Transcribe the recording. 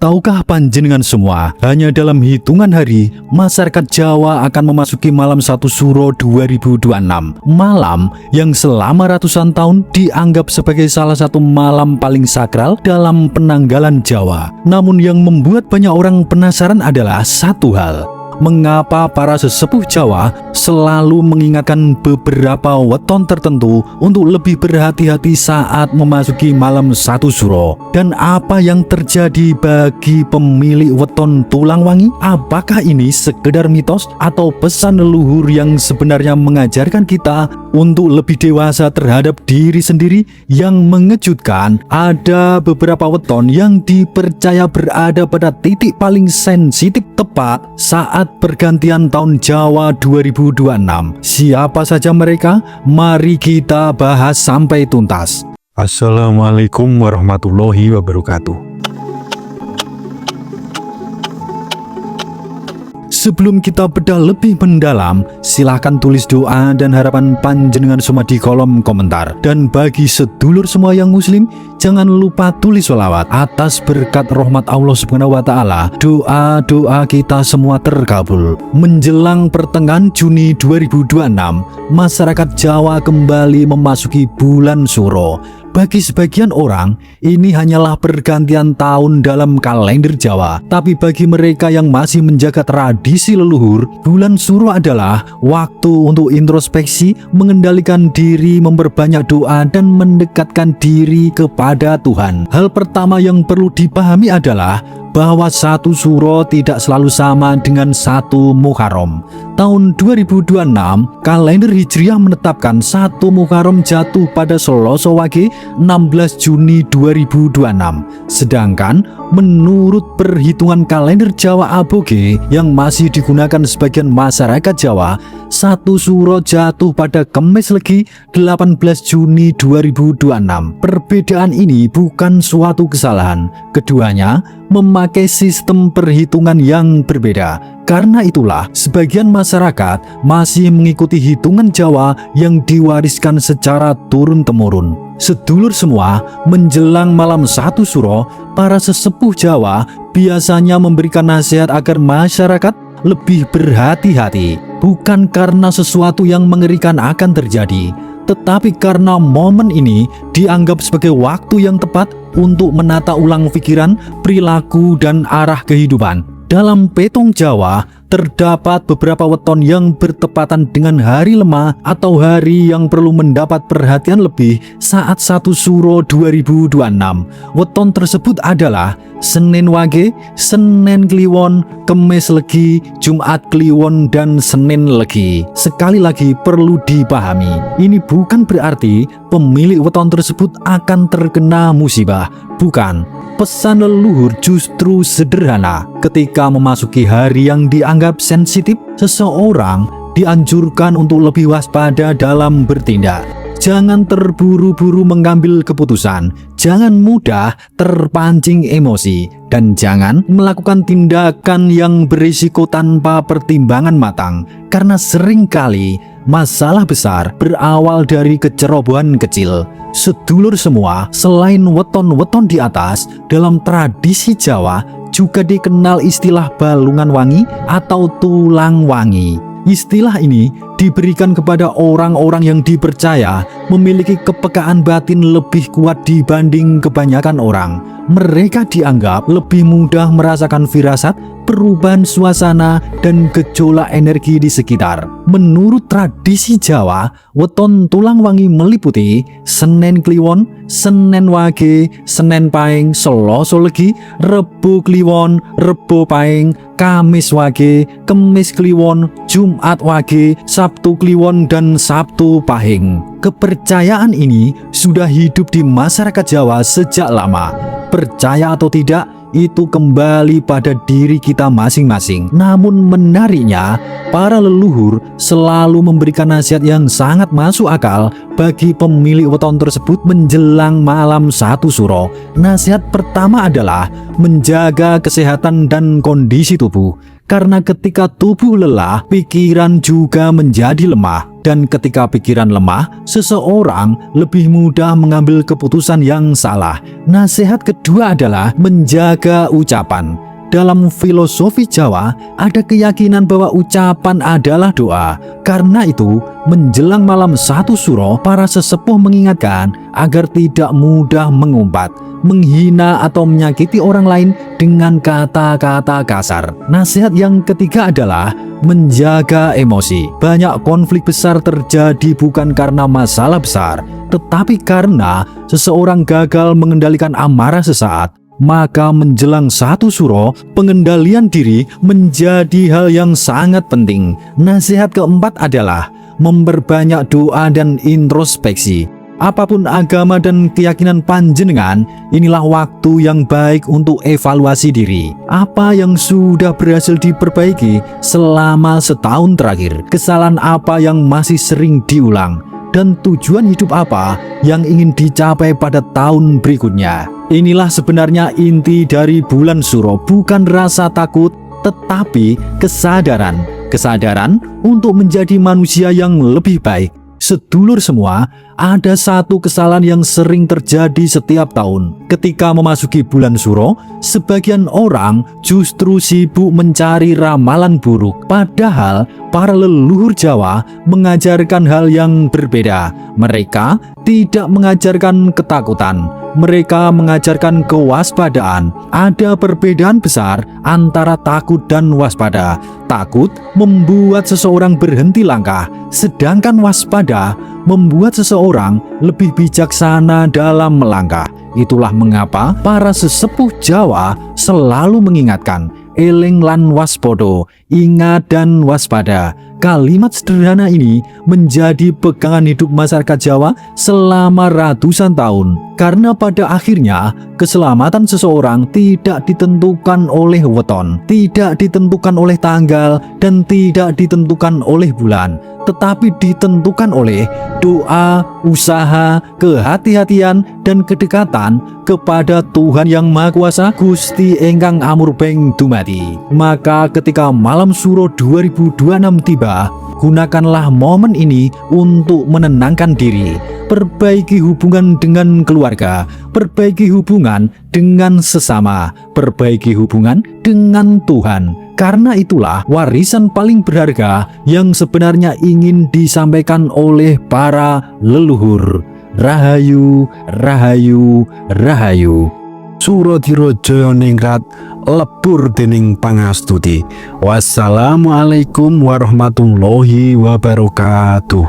Tahukah panjenengan semua, hanya dalam hitungan hari, masyarakat Jawa akan memasuki malam 1 Suro 2026. Malam yang selama ratusan tahun dianggap sebagai salah satu malam paling sakral dalam penanggalan Jawa. Namun yang membuat banyak orang penasaran adalah satu hal. Mengapa para sesepuh Jawa selalu mengingatkan beberapa weton tertentu untuk lebih berhati-hati saat memasuki malam 1 Suro? Dan apa yang terjadi bagi pemilik weton tulang wangi? Apakah ini sekedar mitos atau pesan leluhur yang sebenarnya mengajarkan kita untuk lebih dewasa terhadap diri sendiri? Yang mengejutkan, ada beberapa weton yang dipercaya berada pada titik paling sensitif tepat saat pergantian tahun Jawa 2026. Siapa saja mereka? Mari kita bahas sampai tuntas. Assalamualaikum warahmatullahi wabarakatuh. Sebelum kita bedah lebih mendalam, silahkan tulis doa dan harapan panjenengan semua di kolom komentar. Dan bagi sedulur semua yang muslim, jangan lupa tulis sholawat atas berkat rahmat Allah Subhanahu wa Ta'ala. Doa-doa kita semua terkabul. Menjelang pertengahan Juni 2026, masyarakat Jawa kembali memasuki bulan Suro. Bagi sebagian orang, ini hanyalah pergantian tahun dalam kalender Jawa. Tapi bagi mereka yang masih menjaga tradisi leluhur, bulan Suro adalah waktu untuk introspeksi, mengendalikan diri, memperbanyak doa, dan mendekatkan diri kepada Tuhan. Hal pertama yang perlu dipahami adalah bahwa 1 Suro tidak selalu sama dengan 1 Muharram. Tahun 2026, kalender Hijriah menetapkan 1 Muharram jatuh pada Selasa Wage 16 Juni 2026. Sedangkan menurut perhitungan kalender Jawa Aboge yang masih digunakan sebagian masyarakat Jawa, 1 Suro jatuh pada Kamis Legi 18 Juni 2026. Perbedaan ini bukan suatu kesalahan. Keduanya memakai sistem perhitungan yang berbeda. Karena itulah, sebagian masyarakat masih mengikuti hitungan Jawa yang diwariskan secara turun-temurun. Sedulur semua, menjelang malam 1 Suro, para sesepuh Jawa biasanya memberikan nasihat agar masyarakat lebih berhati-hati. Bukan karena sesuatu yang mengerikan akan terjadi, tetapi karena momen ini dianggap sebagai waktu yang tepat untuk menata ulang pikiran, perilaku, dan arah kehidupan. Dalam petong Jawa, terdapat beberapa weton yang bertepatan dengan hari lemah atau hari yang perlu mendapat perhatian lebih saat 1 Suro 2026. Weton tersebut adalah Senin Wage, Senin Kliwon, Kemis Legi, Jumat Kliwon, dan Senin Legi. Sekali lagi perlu dipahami, ini bukan berarti pemilik weton tersebut akan terkena musibah. Bukan. Pesan leluhur justru sederhana. Ketika memasuki hari yang dianggap sensitif, seseorang dianjurkan untuk lebih waspada dalam bertindak. Jangan terburu-buru mengambil keputusan, jangan mudah terpancing emosi, dan jangan melakukan tindakan yang berisiko tanpa pertimbangan matang. Karena seringkali masalah besar berawal dari kecerobohan kecil. Sedulur semua, selain weton-weton di atas, dalam tradisi Jawa juga dikenal istilah balungan wangi atau tulang wangi. Istilah ini diberikan kepada orang-orang yang dipercaya memiliki kepekaan batin lebih kuat dibanding kebanyakan orang. Mereka dianggap lebih mudah merasakan firasat, perubahan suasana, dan gejolak energi di sekitar. Menurut tradisi Jawa, weton tulang wangi meliputi Senin Kliwon, Senin Wage, Senin Pahing, Selasa Legi, Rebo Kliwon, Rebo Pahing, Kamis Wage, Kemis Kliwon, Jumat Wage, Sabtu Kliwon, dan Sabtu Pahing. Kepercayaan ini sudah hidup di masyarakat Jawa sejak lama. Percaya atau tidak, itu kembali pada diri kita masing-masing. Namun menariknya, para leluhur selalu memberikan nasihat yang sangat masuk akal bagi pemilik weton tersebut menjelang malam 1 Suro. Nasihat pertama adalah menjaga kesehatan dan kondisi tubuh. Karena ketika tubuh lelah, pikiran juga menjadi lemah. Dan ketika pikiran lemah, seseorang lebih mudah mengambil keputusan yang salah. Nasihat kedua adalah menjaga ucapan. Dalam filosofi Jawa, ada keyakinan bahwa ucapan adalah doa. Karena itu, menjelang malam 1 Suro, para sesepuh mengingatkan agar tidak mudah mengumpat, menghina atau menyakiti orang lain dengan kata-kata kasar. Nasihat yang ketiga adalah menjaga emosi. Banyak konflik besar terjadi bukan karena masalah besar, tetapi karena seseorang gagal mengendalikan amarah sesaat. Maka menjelang 1 Suro, pengendalian diri menjadi hal yang sangat penting. Nasihat keempat adalah memperbanyak doa dan introspeksi. Apapun agama dan keyakinan panjenengan, inilah waktu yang baik untuk evaluasi diri. Apa yang sudah berhasil diperbaiki selama setahun terakhir? Kesalahan apa yang masih sering diulang? Dan tujuan hidup apa yang ingin dicapai pada tahun berikutnya? Inilah sebenarnya inti dari bulan Suro, bukan rasa takut, tetapi kesadaran. Kesadaran untuk menjadi manusia yang lebih baik. Sedulur semua, ada satu kesalahan yang sering terjadi setiap tahun. Ketika memasuki bulan Suro, sebagian orang justru sibuk mencari ramalan buruk. Padahal para leluhur Jawa mengajarkan hal yang berbeda. Mereka tidak mengajarkan ketakutan. Mereka mengajarkan kewaspadaan. Ada perbedaan besar antara takut dan waspada. Takut membuat seseorang berhenti langkah, sedangkan waspada membuat seseorang lebih bijaksana dalam melangkah. Itulah mengapa para sesepuh Jawa selalu mengingatkan, eling lan waspodo, ingat dan waspada. Kalimat sederhana ini menjadi pegangan hidup masyarakat Jawa selama ratusan tahun. Karena pada akhirnya, keselamatan seseorang tidak ditentukan oleh weton, tidak ditentukan oleh tanggal, dan tidak ditentukan oleh bulan, tetapi ditentukan oleh doa, usaha, kehati-hatian, dan kedekatan kepada Tuhan Yang Maha Kuasa, Gusti Ingkang Amurbeng Dumadi. Maka ketika malam Suro 2026 tiba, gunakanlah momen ini untuk menenangkan diri, perbaiki hubungan dengan keluarga, perbaiki hubungan dengan sesama, perbaiki hubungan dengan Tuhan. Karena itulah warisan paling berharga yang sebenarnya ingin disampaikan oleh para leluhur. Rahayu, rahayu, rahayu. Suradira Jaya Ningrat lebur dening pangastuti. Wassalamualaikum warahmatullahi wabarakatuh.